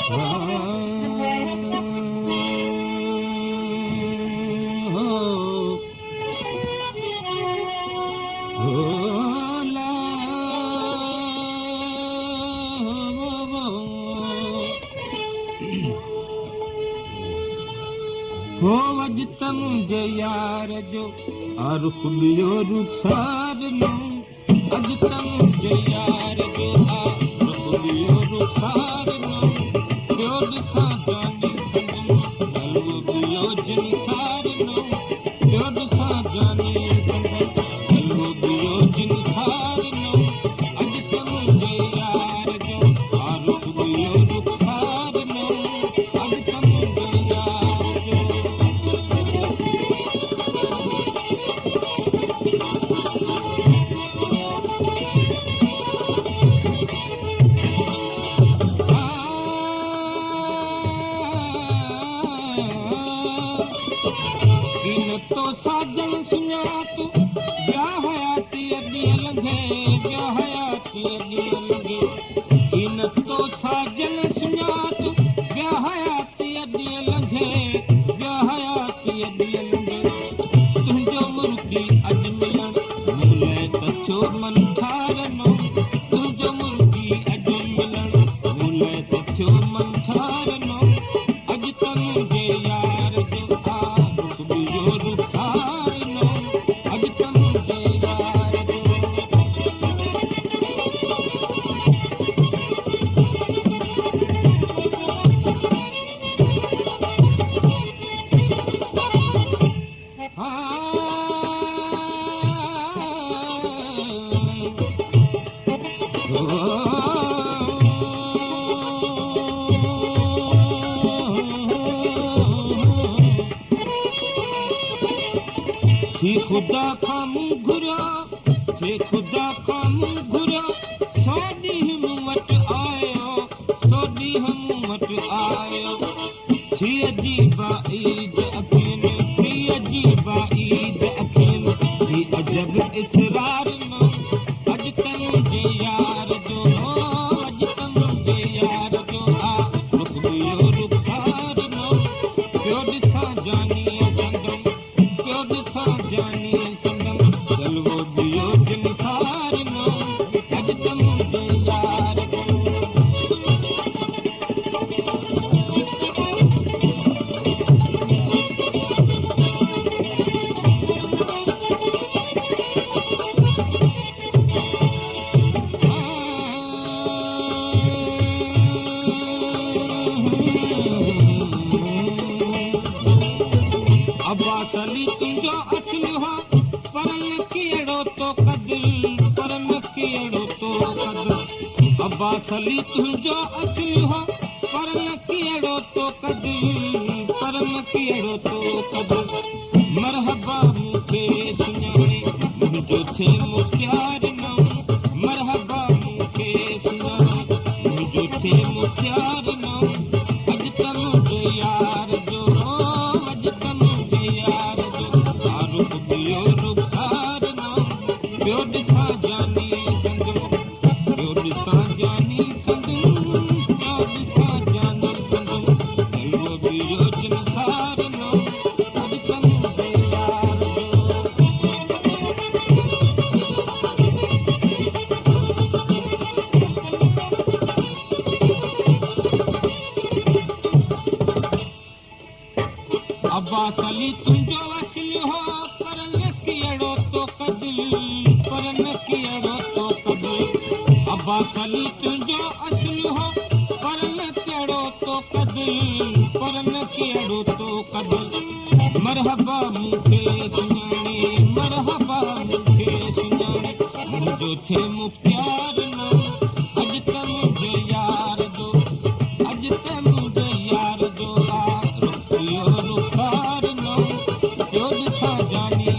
हो वजतम जे यार जो आरुख बियो रुखसार नो अजतम जे यार जो आरुख बियो रुखसार नो बियो दिखा जानी संगम हलवो बियो जिनसार नो बियो दिखा जानी संगम हलवो बियो जिनसार नो अजतम जे यार जो आरुख बियो रुखसार नो अजतम जे यार जो तो साजन सुञात ब्या हयाती अॻिए लंघे ब्या हयाती अॻिए लंघे इन तो साजन सुञात ब्या हयाती अॻिए लंघे ब्या हयाती अॻिए लंघे तुंहिंजो मुर्गी अॼु मिलण मूले त छो मन ठारनो तुंहिंजो मुर्गी अॼु मिलण मूले त छो मन ठारनो अॼु तुंहिंजे यार जो आरुख बियो रुखार नो अॼु तुंहिंजे यार जो खुदा खां मूं घुरियो खुदा खां मूं घुरियो सो ॾींहुं मूं वटि आयो सो ॾींहुं मूं वटि आयो थीअ जी बाईद अखियुनि थीअ जी बाईद अखियुनि ही अजब इसरार नो अॼु तुंहिंजे यार जो अॼु तुंहिंजे यार जो आरुख बियो रुखार नो पियो ॾिसां जानी संगम पियो ॾिसां जानी संगम हलवो बियो जिनसार नो अॼु तुंहिंजे यार जो अब्बास अली तुंहिंजो असलु हो पर न कहिड़ो तो कदिल पर न कहिड़ो तो कदिल अब्बास अली तुंहिंजो असलु हो पर न कहिड़ो तो कदिल पर न कहिड़ो तो कदिल मरहबा मूंखे सुञाणे मुंहिंजो थे मुख़्तियार नो मरहबा मूंखे सुञाणे मुंहिंजो थे मुख़्तियार नो अॼु तुंहिंजे यार जो अॼु तुंहिंजे यार जो आरुख बियो रुखार नो ॿियो ॾिसां जानी संगम ॿियो ॾिसां जानी संगम ॿियो ॾिसां जानी संगम हलवो बियो जिनसार नो अॼु तुंहिंजे यार जो अब्बास अली तुंहिंजो असलु हो पर न कहिड़ो तो कदिल पर न कहिड़ो तो कदिल अब्बास अली तुंहिंजो असलु हो पर न कहिड़ो तो कदिल पर न कहिड़ो तो कदिल मरहबा मूंखे सुञाणे मरहबा मूंखे सुञाणे मुंहिंजो थे मुख़्तियार नो अॼु तुंहिंजे यार जो अॼु तुंहिंजे यार जो आरुख बियो रुखार नो ॿियो ॾिसां जानी